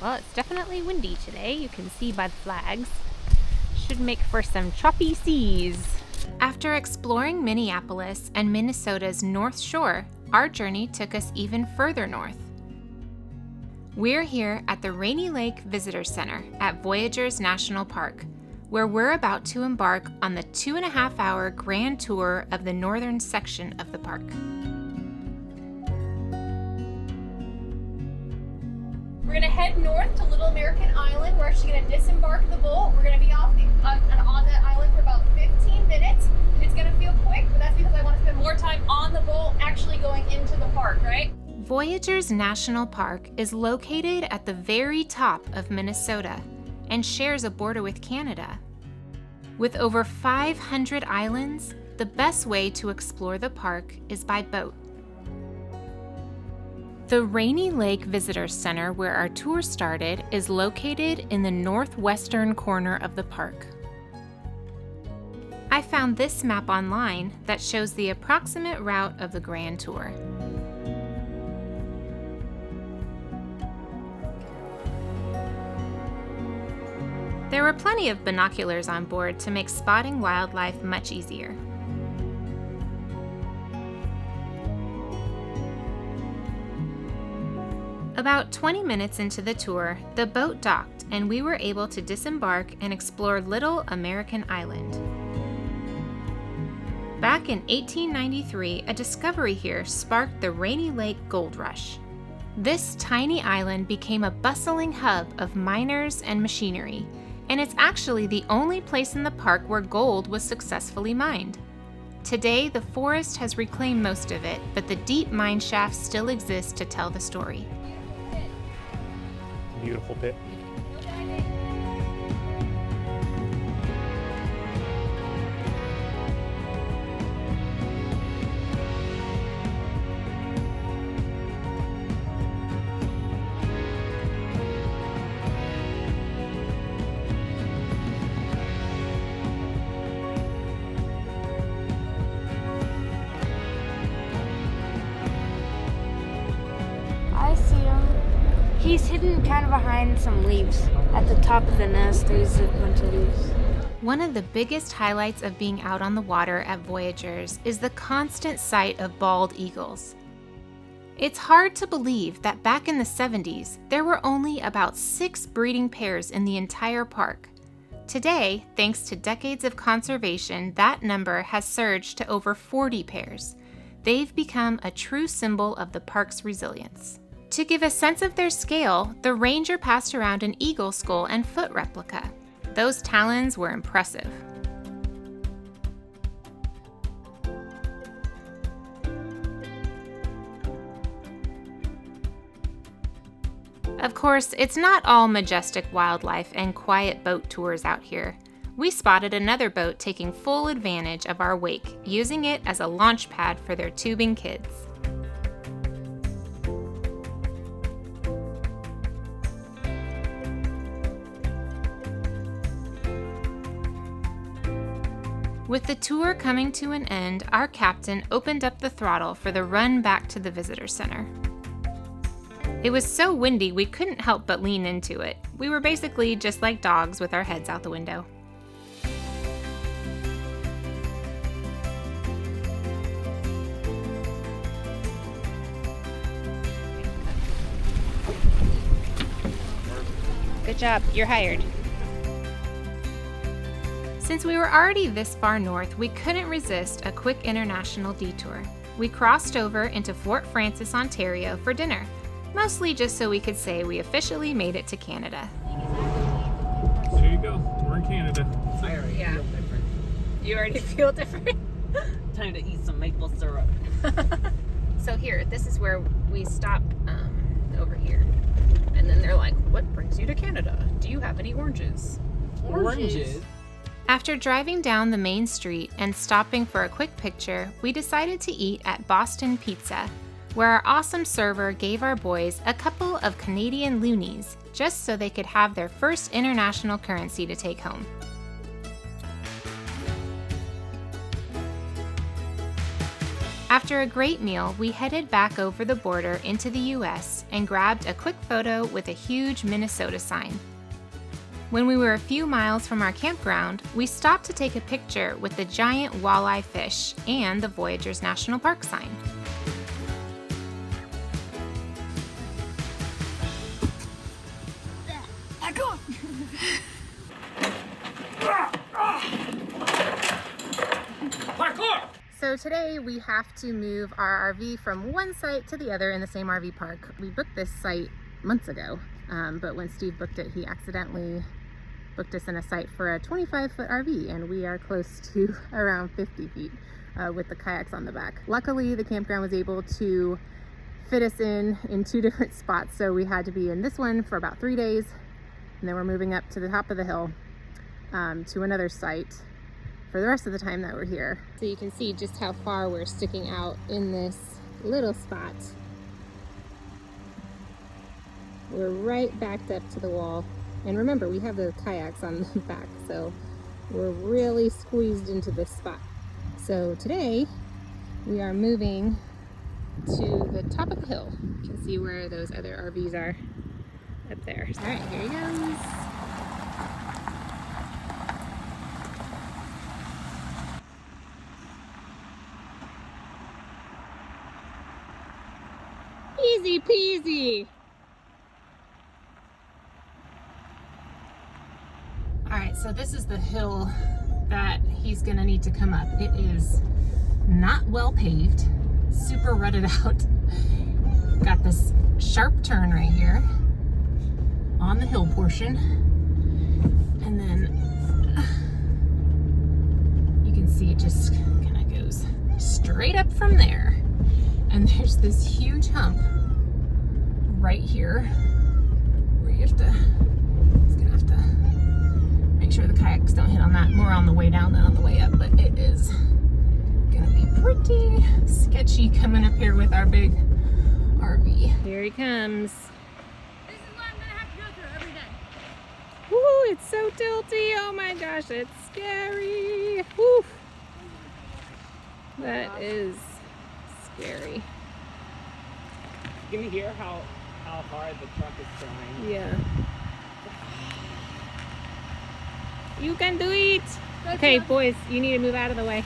Well, it's definitely windy today, you can see by the flags. Should make for some choppy seas. After exploring Minneapolis and Minnesota's North Shore, our journey took us even further north. We're here at the Rainy Lake Visitor Center at Voyageurs National Park, where we're about to embark on the 2.5-hour grand tour of the northern section of the park. We're going to head north to Little American Island. We're actually going to disembark the boat. We're going to be off on that island for about 15 minutes. It's going to feel quick, but that's because I want to spend more time on the boat actually going into the park, right? Voyageurs National Park is located at the very top of Minnesota and shares a border with Canada. With over 500 islands, the best way to explore the park is by boat. The Rainy Lake Visitor Center, where our tour started, is located in the northwestern corner of the park. I found this map online that shows the approximate route of the grand tour. There were plenty of binoculars on board to make spotting wildlife much easier. About 20 minutes into the tour, the boat docked and we were able to disembark and explore Little American Island. Back in 1893, a discovery here sparked the Rainy Lake Gold Rush. This tiny island became a bustling hub of miners and machinery, and it's actually the only place in the park where gold was successfully mined. Today, the forest has reclaimed most of it, but the deep mine shafts still exist to tell the story. Beautiful pit. I see him. He's hidden kind of behind some leaves. At the top of the nest, there's a bunch of leaves. One of the biggest highlights of being out on the water at Voyageurs is the constant sight of bald eagles. It's hard to believe that back in the 70s, there were only about 6 breeding pairs in the entire park. Today, thanks to decades of conservation, that number has surged to over 40 pairs. They've become a true symbol of the park's resilience. To give a sense of their scale, the ranger passed around an eagle skull and foot replica. Those talons were impressive. Of course, it's not all majestic wildlife and quiet boat tours out here. We spotted another boat taking full advantage of our wake, using it as a launch pad for their tubing kids. With the tour coming to an end, our captain opened up the throttle for the run back to the visitor center. It was so windy we couldn't help but lean into it. We were basically just like dogs with our heads out the window. Good job, you're hired. Since we were already this far north, we couldn't resist a quick international detour. We crossed over into Fort Frances, Ontario for dinner, mostly just so we could say we officially made it to Canada. There you go. We're in Canada. I already feel different. You already feel different? Time to eat some maple syrup. So here, this is where we stop over here. And then they're like, what brings you to Canada? Do you have any oranges? Oranges? After driving down the main street and stopping for a quick picture, we decided to eat at Boston Pizza, where our awesome server gave our boys a couple of Canadian loonies just so they could have their first international currency to take home. After a great meal, we headed back over the border into the US and grabbed a quick photo with a huge Minnesota sign. When we were a few miles from our campground, we stopped to take a picture with the giant walleye fish and the Voyageurs National Park sign. So today we have to move our RV from one site to the other in the same RV park. We booked this site months ago, but when Steve booked it, he accidentally booked us in a site for a 25-foot RV, and we are close to around 50 feet with the kayaks on the back. Luckily, the campground was able to fit us in 2 different spots, so we had to be in this one for about 3 days, and then we're moving up to the top of the hill to another site for the rest of the time that we're here. So you can see just how far we're sticking out in this little spot. We're right backed up to the wall. And remember, we have the kayaks on the back, so we're really squeezed into this spot. So today, we are moving to the top of the hill. You can see where those other RVs are up there. All right, here he goes. Easy peasy. All right, so this is the hill that he's gonna need to come up. It is not well paved, super rutted out. Got this sharp turn right here on the hill portion. And then you can see it just kind of goes straight up from there. And there's this huge hump right here where you have to, it's gonna have to make sure the kayaks don't hit on that, more on the way down than on the way up, but it is gonna be pretty sketchy coming up here with our big RV. Here he comes. This is what I'm gonna have to go through every day. Woo, it's so tilty. Oh my gosh, it's scary. Woo. That is scary. Can you hear how hard the truck is trying? Yeah. You can do it. Okay, boys, you need to move out of the way.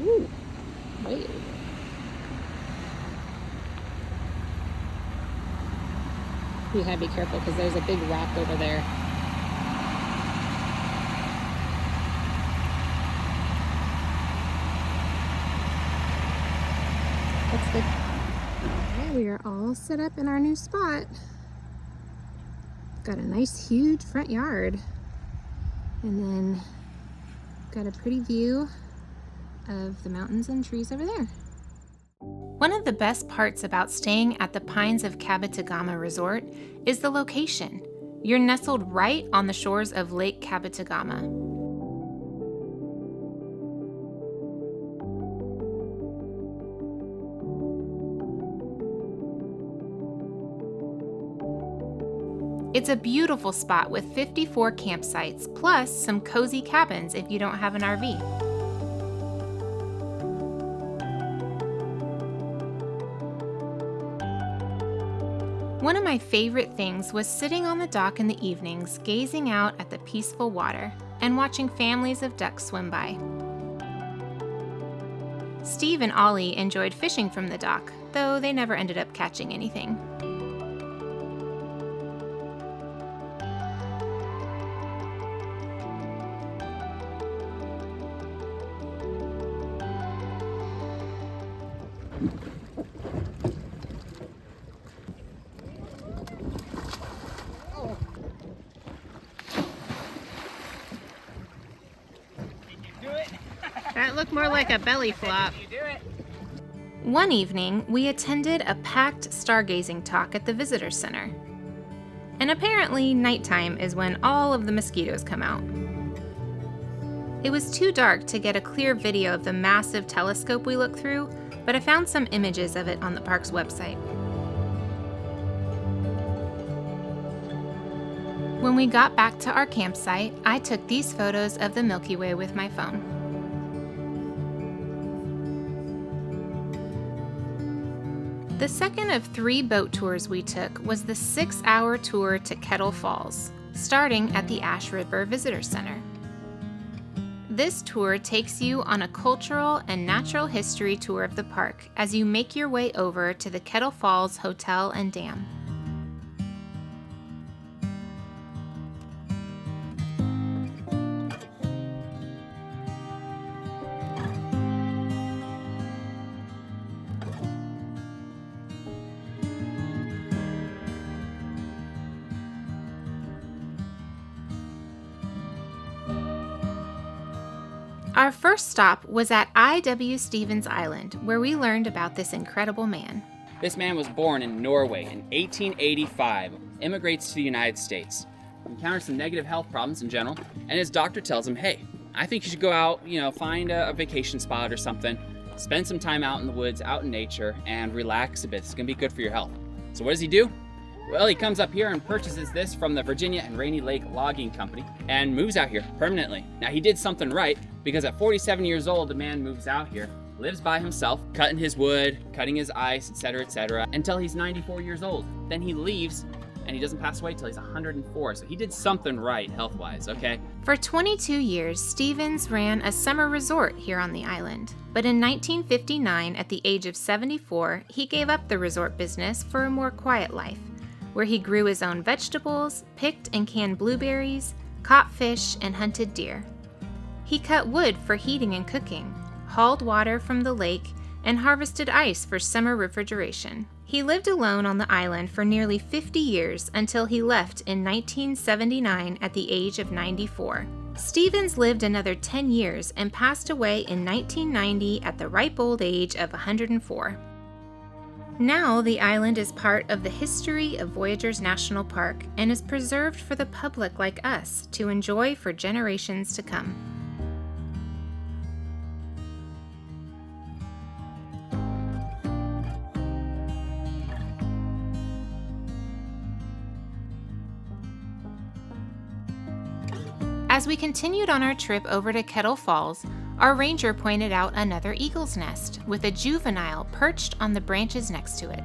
Ooh, wait. You gotta be careful because there's a big rock over there. That's good. Okay, we are all set up in our new spot. Got a nice huge front yard. And then got a pretty view of the mountains and trees over there. One of the best parts about staying at the Pines of Kabetogama Resort is the location. You're nestled right on the shores of Lake Kabetogama. It's a beautiful spot with 54 campsites, plus some cozy cabins if you don't have an RV. One of my favorite things was sitting on the dock in the evenings, gazing out at the peaceful water and watching families of ducks swim by. Steve and Ollie enjoyed fishing from the dock, though they never ended up catching anything. That looked more like a belly flop. One evening, we attended a packed stargazing talk at the visitor center. And apparently, nighttime is when all of the mosquitoes come out. It was too dark to get a clear video of the massive telescope we looked through, but I found some images of it on the park's website. When we got back to our campsite, I took these photos of the Milky Way with my phone. The second of 3 boat tours we took was the 6-hour tour to Kettle Falls, starting at the Ash River Visitor Center. This tour takes you on a cultural and natural history tour of the park as you make your way over to the Kettle Falls Hotel and Dam. Our first stop was at I.W. Stevens Island, where we learned about this incredible man. This man was born in Norway in 1885, immigrates to the United States, encounters some negative health problems in general, and his doctor tells him, hey, I think you should go out, find a vacation spot or something, spend some time out in the woods, out in nature, and relax a bit. It's gonna be good for your health. So what does he do? Well, he comes up here and purchases this from the Virginia and Rainy Lake Logging Company and moves out here permanently. Now, he did something right because at 47 years old, the man moves out here, lives by himself, cutting his wood, cutting his ice, etc., until he's 94 years old. Then he leaves and he doesn't pass away till he's 104. So he did something right health-wise, okay? For 22 years, Stevens ran a summer resort here on the island. But in 1959, at the age of 74, he gave up the resort business for a more quiet life, where he grew his own vegetables, picked and canned blueberries, caught fish, and hunted deer. He cut wood for heating and cooking, hauled water from the lake, and harvested ice for summer refrigeration. He lived alone on the island for nearly 50 years until he left in 1979 at the age of 94. Stevens lived another 10 years and passed away in 1990 at the ripe old age of 104. Now, the island is part of the history of Voyageurs National Park and is preserved for the public like us to enjoy for generations to come. As we continued on our trip over to Kettle Falls, our ranger pointed out another eagle's nest with a juvenile perched on the branches next to it.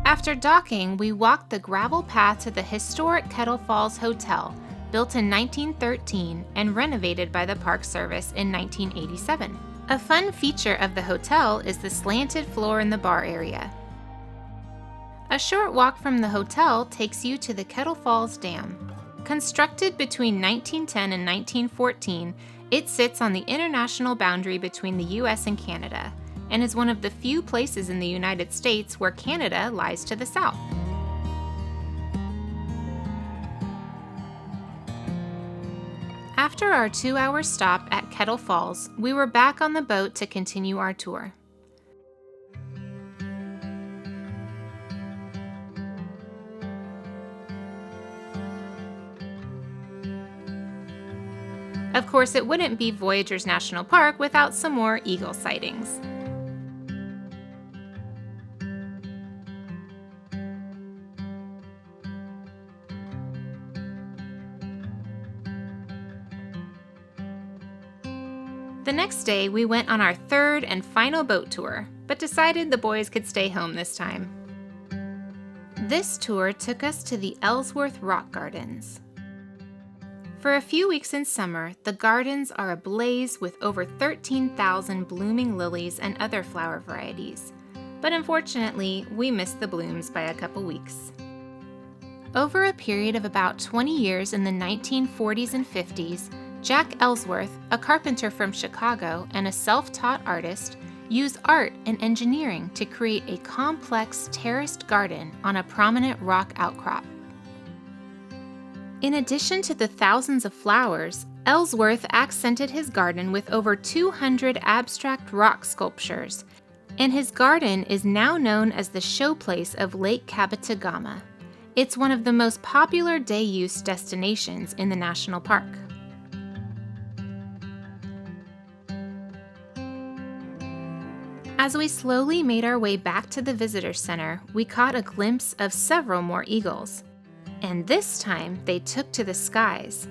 After docking, we walked the gravel path to the historic Kettle Falls Hotel, built in 1913 and renovated by the Park Service in 1987. A fun feature of the hotel is the slanted floor in the bar area. A short walk from the hotel takes you to the Kettle Falls Dam. Constructed between 1910 and 1914, it sits on the international boundary between the U.S. and Canada, and is one of the few places in the United States where Canada lies to the south. After our 2-hour stop at Kettle Falls, we were back on the boat to continue our tour. Of course, it wouldn't be Voyageurs National Park without some more eagle sightings. The next day, we went on our third and final boat tour, but decided the boys could stay home this time. This tour took us to the Ellsworth Rock Gardens. For a few weeks in summer, the gardens are ablaze with over 13,000 blooming lilies and other flower varieties, but unfortunately, we missed the blooms by a couple weeks. Over a period of about 20 years in the 1940s and 50s, Jack Ellsworth, a carpenter from Chicago and a self-taught artist, use art and engineering to create a complex terraced garden on a prominent rock outcrop. In addition to the thousands of flowers, Ellsworth accented his garden with over 200 abstract rock sculptures, and his garden is now known as the showplace of Lake Kabetogama. It's one of the most popular day-use destinations in the national park. As we slowly made our way back to the visitor center, we caught a glimpse of several more eagles. And this time, they took to the skies.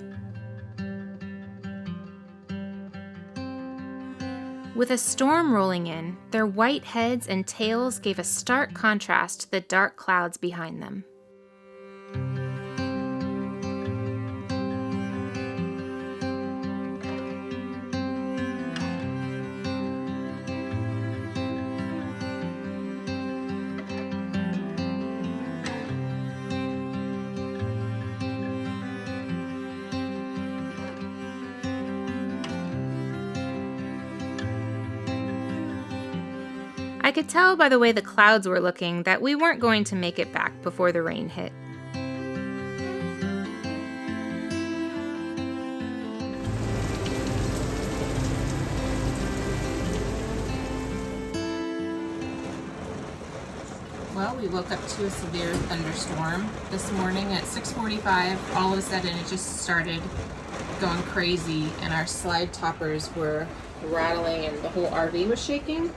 With a storm rolling in, their white heads and tails gave a stark contrast to the dark clouds behind them. I could tell by the way the clouds were looking that we weren't going to make it back before the rain hit. Well, we woke up to a severe thunderstorm this morning at 6:45. All of a sudden it just started going crazy and our slide toppers were rattling and the whole RV was shaking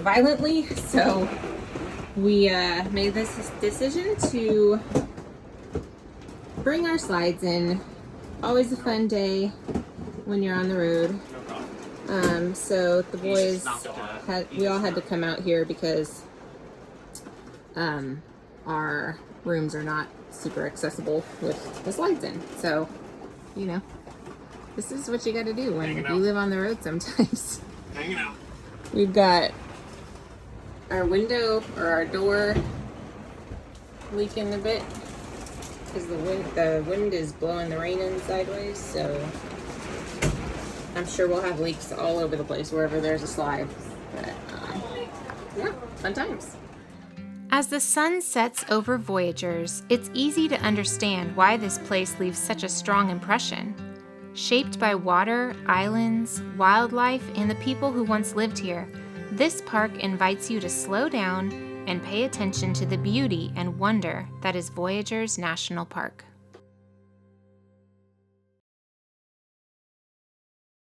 violently, so we made this decision to bring our slides in. Always a fun day when you're on the road. So the boys we all had to come out here because our rooms are not super accessible with the slides in. So, you know, this is what you got to do when you live on the road sometimes. Hanging out. We've got our window or our door leaking a bit because the wind is blowing the rain in sideways, so I'm sure we'll have leaks all over the place wherever there's a slide. But yeah, fun times. As the sun sets over Voyageurs, it's easy to understand why this place leaves such a strong impression. Shaped by water, islands, wildlife, and the people who once lived here, this park invites you to slow down and pay attention to the beauty and wonder that is Voyageurs National Park.